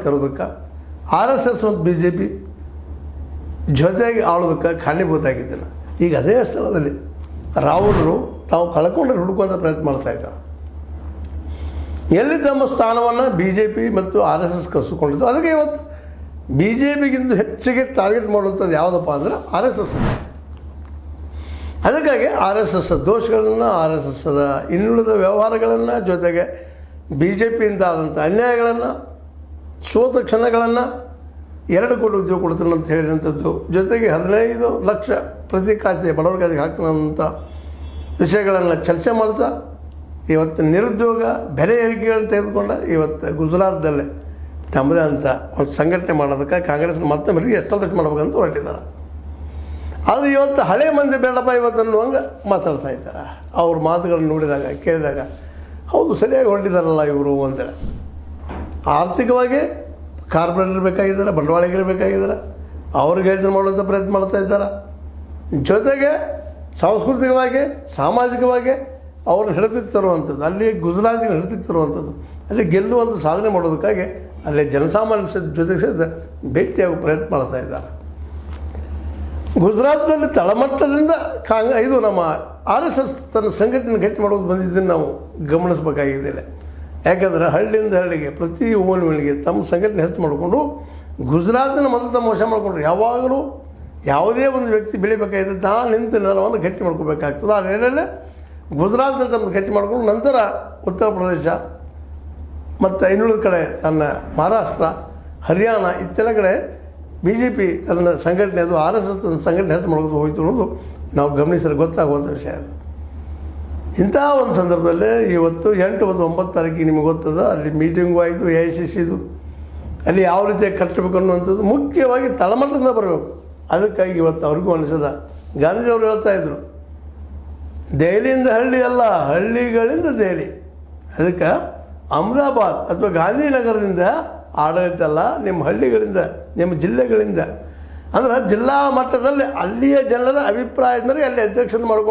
ತರೋದಕ್ಕೆ RSS ಮತ್ತು BJP ಜೊತೆಗೆ ಆಳೋದಕ್ಕೆ ಕಾರಣೀಭೂತಾಗಿದ್ದೇನೆ. ಈಗ ಅದೇ ಸ್ಥಳದಲ್ಲಿ ರಾಹುಲರು ತಾವು ಕಳ್ಕೊಂಡ್ರೆ ಹುಡುಕುವಂಥ ಪ್ರಯತ್ನ ಮಾಡ್ತಾಯಿದ್ದಾರೆ. ಎಲ್ಲಿ ತಮ್ಮ ಸ್ಥಾನವನ್ನು BJP ಮತ್ತು RSS ಕಸಿಕೊಂಡಿದ್ದು, ಅದಕ್ಕೆ ಇವತ್ತು BJPಗಿಂತ ಹೆಚ್ಚಿಗೆ ಟಾರ್ಗೆಟ್ ಮಾಡುವಂಥದ್ದು ಯಾವುದಪ್ಪ ಅಂದರೆ RSS. ಅದಕ್ಕಾಗಿ RSS ದೋಷಗಳನ್ನು, RSSದ ಇನ್ನುಳಿದ ವ್ಯವಹಾರಗಳನ್ನು, ಜೊತೆಗೆ BJPಯಿಂದ ಆದಂಥ ಅನ್ಯಾಯಗಳನ್ನು, ಸೋತ ಕ್ಷಣಗಳನ್ನು 2 ಕೋಟಿ ಉದ್ಯೋಗ ಕೊಡ್ತಾನೆ ಅಂತ ಹೇಳಿದಂಥದ್ದು, ಜೊತೆಗೆ 15 ಲಕ್ಷ ಪ್ರತಿ ಖಾತೆ ಬಡವರ ಖಾತೆಗೆ ಹಾಕ್ತಾನಂಥ ವಿಷಯಗಳನ್ನು ಚರ್ಚೆ ಮಾಡ್ತಾ ಇವತ್ತು ನಿರುದ್ಯೋಗ ಬೆಲೆ ಏರಿಕೆಗಳನ್ನು ತೆಗೆದುಕೊಂಡ ಇವತ್ತು ಗುಜರಾತ್ದಲ್ಲೇ ತಮ್ಮದೇ ಅಂತ ಒಂದು ಸಂಘಟನೆ ಮಾಡೋದಕ್ಕೆ ಕಾಂಗ್ರೆಸ್ನ ಮತ್ತೊಮ್ಮೆ ಎಸ್ಟಾಬ್ಲಿಷ್ ಮಾಡ್ಬೇಕಂತ ಹೊರಟಿದ್ದಾರೆ. ಆದರೆ ಇವತ್ತು ಹಳೆ ಮಂದಿ ಬೇಡಪ್ಪ ಇವತ್ತು ಅನ್ನುವಂಗೆ ಮಾತಾಡ್ತಾ ಇದ್ದಾರೆ. ಅವ್ರ ಮಾತುಗಳನ್ನು ನೋಡಿದಾಗ ಕೇಳಿದಾಗ ಹೌದು ಸರಿಯಾಗಿ ಹೊರಟಿದ್ದಾರಲ್ಲ ಇವರು ಅಂತೇಳಿ. ಆರ್ಥಿಕವಾಗಿ ಕಾರ್ಪೊರೇಟರ್ ಬೇಕಾಗಿದ್ದಾರೆ, ಬಂಡವಾಳಿಗರು ಬೇಕಾಗಿದ್ದಾರೆ, ಅವ್ರಿಗೆ ಯೋಚನೆ ಮಾಡುವಂಥ ಪ್ರಯತ್ನ ಮಾಡ್ತಾ ಇದ್ದಾರೆ. ಜೊತೆಗೆ ಸಾಂಸ್ಕೃತಿಕವಾಗಿ, ಸಾಮಾಜಿಕವಾಗಿ ಅವ್ರನ್ನ ಹಿಡಿತಕ್ಕೆ ತರುವಂಥದ್ದು, ಅಲ್ಲಿ ಗುಜರಾತಿನ ಹಿಡಿತಕ್ಕೆ ತರುವಂಥದ್ದು, ಅಲ್ಲಿ ಗೆಲ್ಲುವಂಥ ಸಾಧನೆ ಮಾಡೋದಕ್ಕಾಗಿ ಅಲ್ಲಿ ಜನಸಾಮಾನ್ಯ ಜೊತೆಗೆ ಸಹಿತ ಭೇಟಿಯಾಗೋ ಪ್ರಯತ್ನ ಮಾಡ್ತಾ ಇದ್ದಾರೆ. ಗುಜರಾತ್ನಲ್ಲಿ ತಳಮಟ್ಟದಿಂದ ಇದು ನಮ್ಮ RSS ತನ್ನ ಸಂಘಟನೆ ಗಟ್ಟಿ ಮಾಡೋದು ಬಂದಿದ್ದನ್ನು ನಾವು ಗಮನಿಸಬೇಕಾಗಿದೆ. ಯಾಕಂದರೆ ಹಳ್ಳಿಯಿಂದ ಹಳ್ಳಿಗೆ ಪ್ರತಿ ಓಣಿಗೆ ತಮ್ಮ ಸಂಘಟನೆ ಹೆಚ್ಚು ಮಾಡಿಕೊಂಡು ಗುಜರಾತಿನ ಮೊದಲು ತಮ್ಮ ವಶ ಮಾಡಿಕೊಂಡ್ರು. ಯಾವಾಗಲೂ ಯಾವುದೇ ಒಂದು ವ್ಯಕ್ತಿ ಬೆಳಿಬೇಕಾಗಿದೆ ತಾನು ನಿಂತು ನೆಲವನ್ನು ಗಟ್ಟಿ ಮಾಡ್ಕೋಬೇಕಾಗ್ತದೆ. ಆ ನೆಲೆಯಲ್ಲೇ ಗುಜರಾತ್ನಲ್ಲಿ ತಮ್ಮದು ಗಟ್ಟಿ ಮಾಡಿಕೊಂಡು ನಂತರ ಉತ್ತರ ಪ್ರದೇಶ ಮತ್ತು ಇನ್ನುಳಿದ ಕಡೆ ತನ್ನ ಮಹಾರಾಷ್ಟ್ರ, ಹರಿಯಾಣ ಇತ್ತೆಲ್ಲ ಕಡೆ BJP ತನ್ನ ಸಂಘಟನೆ, ಅದು RSS ತನ್ನ ಸಂಘಟನೆ ಹೆಚ್ಚು ಮಾಡೋದು ಹೋಯಿತು ಅನ್ನೋದು ನಾವು ಗಮನಿಸಿದ್ರೆ ಗೊತ್ತಾಗುವಂಥ ವಿಷಯ ಅದು. ಇಂಥ ಒಂದು ಸಂದರ್ಭದಲ್ಲಿ ಇವತ್ತು 8 ಮತ್ತು 9 ತಾರೀಕಿಗೆ ನಿಮಗೆ ಗೊತ್ತದ, ಅಲ್ಲಿ ಮೀಟಿಂಗು ಆಯಿತು AICCದು. ಅಲ್ಲಿ ಯಾವ ರೀತಿಯಾಗಿ ಕಟ್ಟಬೇಕು ಅನ್ನುವಂಥದ್ದು ಮುಖ್ಯವಾಗಿ ತಳಮಟ್ಟದಿಂದ ಬರಬೇಕು. ಅದಕ್ಕಾಗಿ ಇವತ್ತು ಅವ್ರಿಗೂ ಅನಿಸದ ಗಾಂಧೀಜಿಯವರು ಹೇಳ್ತಾಯಿದ್ರು, ದೆಹಲಿಯಿಂದ ಹಳ್ಳಿ ಅಲ್ಲ, ಹಳ್ಳಿಗಳಿಂದ ದೆಹಲಿ. ಅದಕ್ಕೆ ಅಹಮದಾಬಾದ್ ಅಥವಾ ಗಾಂಧಿನಗರದಿಂದ ಆಡಳಿತ ಅಲ್ಲ, ನಿಮ್ಮ ಹಳ್ಳಿಗಳಿಂದ, ನಿಮ್ಮ ಜಿಲ್ಲೆಗಳಿಂದ, ಅಂದ್ರೆ ಜಿಲ್ಲಾ ಮಟ್ಟದಲ್ಲಿ ಅಲ್ಲಿಯ ಜನರ ಅಭಿಪ್ರಾಯದ ಮೇಲೆ ಅಲ್ಲಿ ಅಧ್ಯಕ್ಷನ ಮಾಡಿಕೊಂಡು